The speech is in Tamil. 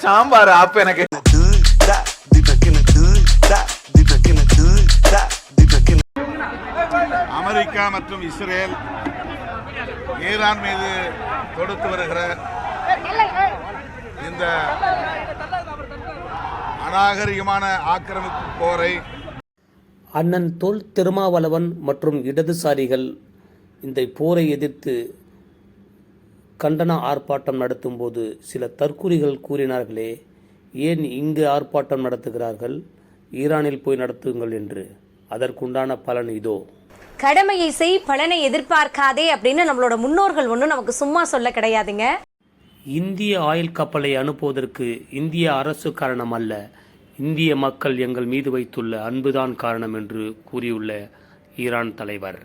சாம்பார் ஆப் எனக்கு. அமெரிக்கா மற்றும் இஸ்ரேல் ஈரான் மீது தொடுத்து வருகிற இந்த அநாகரிகமான ஆக்கிரமிப்பு போரை அண்ணன் தொல் திருமாவளவன் மற்றும் இடதுசாரிகள் இந்த போரை எதிர்த்து கண்டன ஆர்ப்பாட்டம் நடத்தும் போது சில தற்குறிகள் கூறினார்களே, ஏன் இங்கு ஆர்ப்பாட்டம் நடத்துகிறார்கள், ஈரானில் போய் நடத்துங்கள் என்று. அதற்குண்டான பலன் இதோ. கடமையை செய், பலனை எதிர்பார்க்காதே அப்படின்னு நம்மளோட முன்னோர்கள் ஒன்றும் நமக்கு சும்மா சொல்ல கிடையாதுங்க. இந்திய ஆயில் கப்பலை அனுப்புவதற்கு இந்திய அரசு காரணம் அல்ல, இந்திய மக்கள் எங்கள் மீது வைத்துள்ள அன்புதான் காரணம் என்று கூறியுள்ள ஈரான் தலைவர்.